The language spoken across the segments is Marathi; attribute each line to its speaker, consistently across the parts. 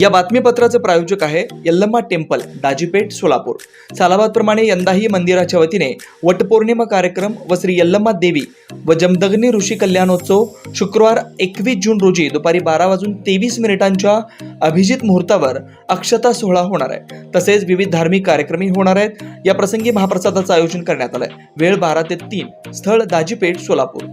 Speaker 1: या बातमीपत्राचे प्रायोजक आहे यल्लम्मा टेम्पल, दाजीपेठ, सोलापूर। सालाबादप्रमाणे यंदाही मंदिराच्या वतीने वटपौर्णिमा कार्यक्रम व श्री यल्लम्मा देवी व जमदग्नी ऋषी कल्याणोत्सव शुक्रवार 21 जून रोजी दुपारी 12:23 अभिजित मुहूर्तावर अक्षता सोहळा होणार आहे। तसेच विविध धार्मिक कार्यक्रमही होणार आहेत। या प्रसंगी महाप्रसादाचं आयोजन करण्यात आलंय। वेळ 12 ते 3, स्थळ दाजीपेठ, सोलापूर।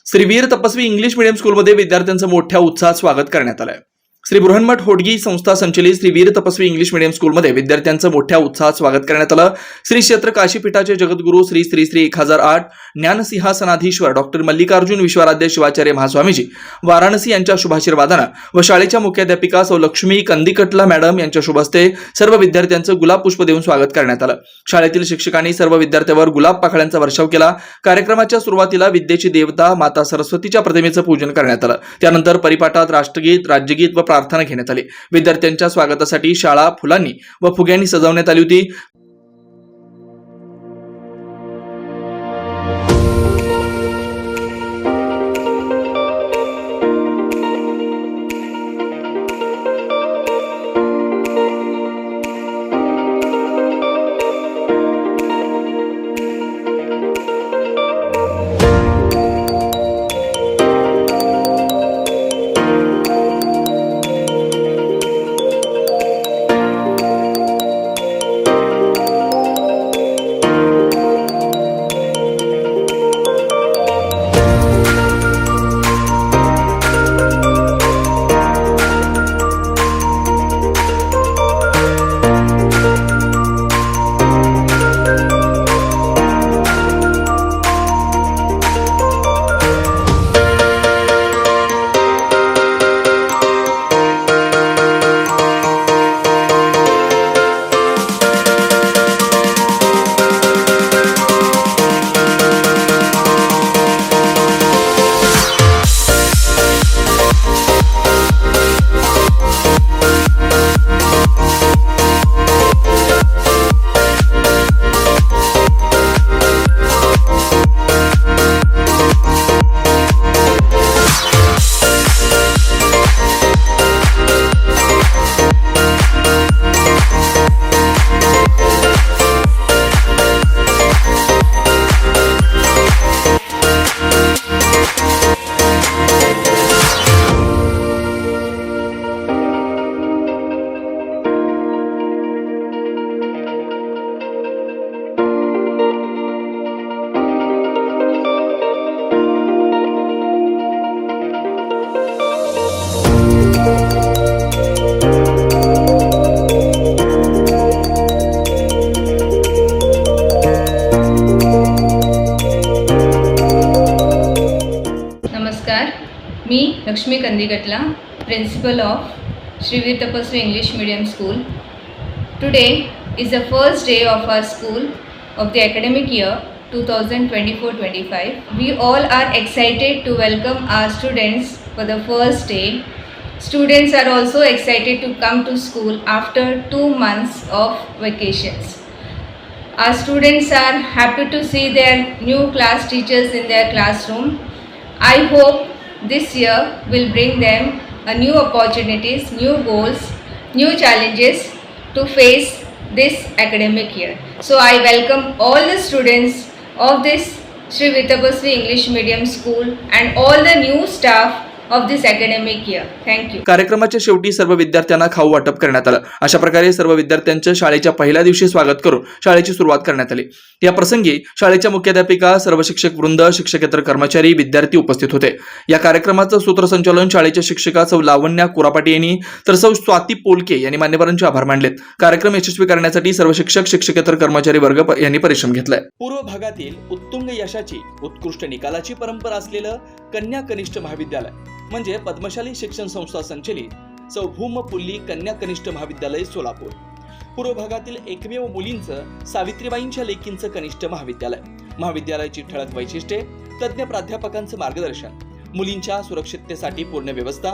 Speaker 1: श्री वीर तपस्वी इंग्लिश मीडियम स्कूलमध्ये विद्यार्थ्यांचं मोठ्या उत्साहात स्वागत करण्यात आलंय। श्री बृहन्मठ होडगी संस्था संचलित श्री वीर तपस्वी इंग्लिश मीडियम स्कूलमध्ये विद्यार्थ्यांचं मोठ्या उत्साहात स्वागत करण्यात आलं। श्री क्षेत्र काशीपीठाचे जगद्गुरू श्री श्री श्री 1008 ज्ञानसिंहासनाधीश्वर डॉक्टर मल्लिकार्जुन विश्वाराध्य शिवाचार्य महास्वामीजी वाराणसी यांच्या शुभाशीर्वादानं व शाळेच्या मुख्याध्यापिका सौ लक्ष्मी कंदिकटला मॅडम यांच्या शुभ हस्ते सर्व विद्यार्थ्यांचं गुलाब पुष्प देऊन स्वागत करण्यात आलं। शाळेतील शिक्षकांनी सर्व विद्यार्थ्यांवर गुलाब पाकळ्यांचा वर्षाव केला। कार्यक्रमाच्या सुरुवातीला विद्येची देवता माता सरस्वतीच्या प्रतिमेचं पूजन करण्यात आलं। त्यानंतर परिपाठात राष्ट्रगीत, राज्यगीत व प्रार्थना घेण्यात आली। विद्यार्थ्यांच्या स्वागतासाठी शाळा फुलांनी व फुग्यांनी सजवण्यात आली होती।
Speaker 2: मी Lakshmi Kandikatla, principal of Sri Veer Tapasvi English Medium School. Today is the first day of our school of the academic year 2024-25. We all are excited to welcome our students for the first day. Students are also excited to come to school after 2 months of vacations. Our students are happy to see their new class teachers in their classroom. I hope this year will bring them new opportunities, new goals, new challenges to face this academic year. So I welcome all the students of this Sri Veer Tapasvi English Medium School and all the new staff of this academic year. Thank you.
Speaker 1: कार्यक्रमाच्या शेवटी सर्व विद्यार्थ्यांना खाऊ वाटप करण्यात आलं। अशा प्रकारे सर्व विद्यार्थ्यांचं शाळेच्या पहिल्या दिवशी स्वागत करून शाळेची सुरुवात करण्यात आली। या प्रसंगी शाळेच्या मुख्याध्यापिका, सर्व शिक्षक वृंद, शिक्षकेतर कर्मचारी, विद्यार्थी उपस्थित होते। या कार्यक्रमाचं सूत्रसंचालन शाळेच्या शिक्षिका सौ लावण्या कुरापाटी यांनी तर सौ स्वाती पोलके यांनी मान्यवरांचे आभार मानलेत। कार्यक्रम यशस्वी करण्यासाठी सर्व शिक्षक, शिक्षकेतर कर्मचारी वर्ग यांनी परिश्रम घेतलाय। पूर्व भागातील उत्तुंग यशाची, उत्कृष्ट निकालाची परंपरा असलेलं कन्या कनिष्ठ महाविद्यालय म्हणजे पद्मशाली शिक्षण संस्था संचलित सौ भूमपुल्ली कन्या कनिष्ठ महाविद्यालय सोलापूर। पूर्व भागातील एकमेव मुलींचं, सावित्रीबाईंच्या लेकींचं कनिष्ठ महाविद्यालय। महाविद्यालयाची ठळक वैशिष्ट्ये: तज्ञ प्राध्यापकांचं मार्गदर्शन, मुलींच्या सुरक्षिततेसाठी पूर्ण व्यवस्था,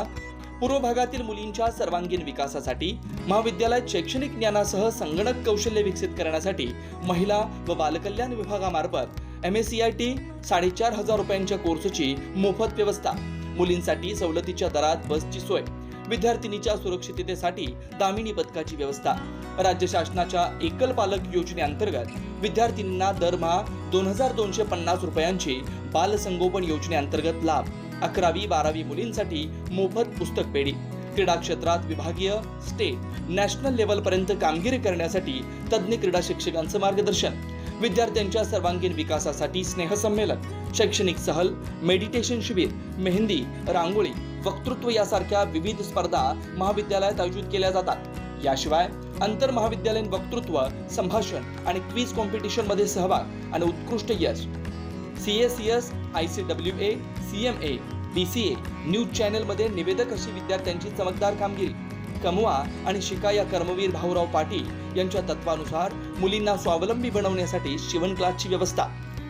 Speaker 1: पूर्व भागातील मुलींच्या सर्वांगीण विकासासाठी महाविद्यालयात शैक्षणिक ज्ञानासह संगणक कौशल्य विकसित करण्यासाठी महिला व बालकल्याण विभागामार्फत MSCIT 4,500 रुपयांच्या कोर्सची मोफत व्यवस्था, मुलींसाठी सवलतीच्या दरात बसची सोय, विद्यार्थिनीच्या सुरक्षिततेसाठी दामिनी पथकाची व्यवस्था, राज्य शासनाच्या एकल पालक योजनेअंतर्गत विद्यार्थिनींना दरमहा 2250 रुपयांची बालसंगोपन योजनेअंतर्गत लाभ, 11वी-12वी मुलींसाठी मोफत पुस्तक पेढी, क्रीडा क्षेत्रात विभागीय, स्टेट, नॅशनल लेव्हलपर्यंत कामगिरी करण्यासाठी तज्ज्ञ क्रीडा शिक्षकांचं मार्गदर्शन, विद्यार्थ्यांच्या सर्वांगीण विकासासाठी स्नेहसंमेलन, शैक्षणिक सहल, मेडिटेशन शिबिर, मेहंदी, रांगोळी, वक्तृत्व यासारख्या विविध स्पर्धा महाविद्यालयात आयोजित केल्या जातात। याशिवाय आंतर महाविद्यालयीन वक्तृत्व, संभाषण आणि क्विज कॉम्पिटिशन मध्ये सहभाग आणि उत्कृष्ट यश, CACS, ICWA, CMA, DCA, news channel मध्ये निवेदक अशी विद्यार्थ्यांची चमकदार कामगिरी, कमवा आणि शिका या कर्मवीर भाऊराव पाटील यांच्या तत्वानुसार मुलींना स्वावलंबी बनवण्यासाठी शिवण क्लासची व्यवस्था,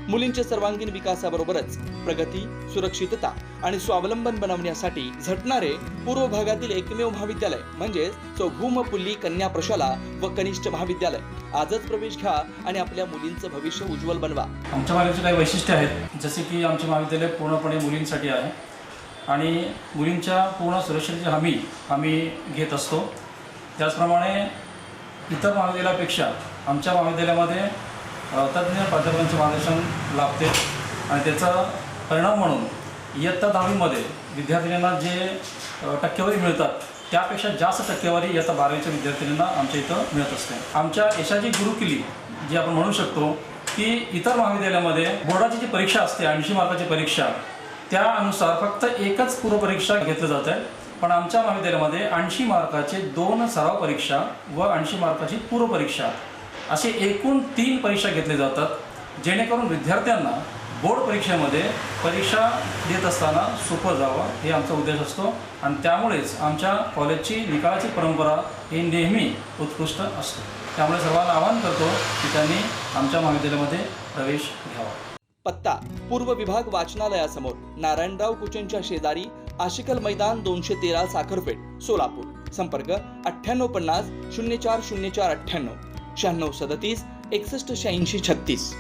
Speaker 1: मुलींच्या सर्वांगीण विकासाबरोबरच प्रगती, सुरक्षितता आणि स्वावलंबन बनवण्यासाठी झटणारे पूर्व भागातील एकमेव महाविद्यालय म्हणजेच चौभूमपुल्ली कन्या प्रशाला व कनिष्ठ महाविद्यालय। आजच प्रवेश घ्या आणि आपल्या मुलींचं भविष्य उज्ज्वल बनवा।
Speaker 3: आमच्या महाविद्यालयाची काही वैशिष्ट्ये आहेत, जसे की आमचे महाविद्यालय पूर्णपणे मुलींसाठी आहे आणि मुलींच्या पूर्ण सुरक्षेची हमी आम्ही घेत असतो। त्याचप्रमाणे इतर महाविद्यालयापेक्षा आमच्या महाविद्यालयामध्ये तज्ज्ञ प्राध्यापकांचे मार्गदर्शन लाभते आणि त्याचा परिणाम म्हणून इयत्ता 10वीमध्ये विद्यार्थिनींना जे टक्केवारी मिळतात त्यापेक्षा जास्त टक्केवारी इयत्ता 12वीच्या विद्यार्थिनींना आमच्या इथं मिळत असते। आमच्या यशाची गुरुकिल्ली जी आपण म्हणू शकतो की इतर महाविद्यालयामध्ये बोर्डाची जी परीक्षा असते 80 मार्काची परीक्षा, त्यानुसार फक्त एकच पूर्वपरीक्षा घेतली जात आहे, पण आमच्या महाविद्यालयामध्ये 80 मार्काचे 2 सराव परीक्षा व 80 मार्काची पूर्वपरीक्षा असे एकूण 3 परीक्षा घेतल्या जातात, जेणेकरून विद्यार्थ्यांना बोर्ड परीक्षेमध्ये परीक्षा देत असताना सोपं जावं हे आमचा उद्देश असतो आणि त्यामुळेच आमच्या कॉलेजची निकालाची परंपरा ही नेहमी उत्कृष्ट असते। त्यामुळे सर्वांना आवाहन करतो की त्यांनी आमच्या महाविद्यालयामध्ये प्रवेश घ्यावा।
Speaker 1: पत्ता: पूर्व विभाग वाचनालयासमोर, नारायणराव कुचनच्या शेजारी, आशिकल मैदान, 213 साखरपेठ, सोलापूर। संपर्क 9850 040498 9637 618636।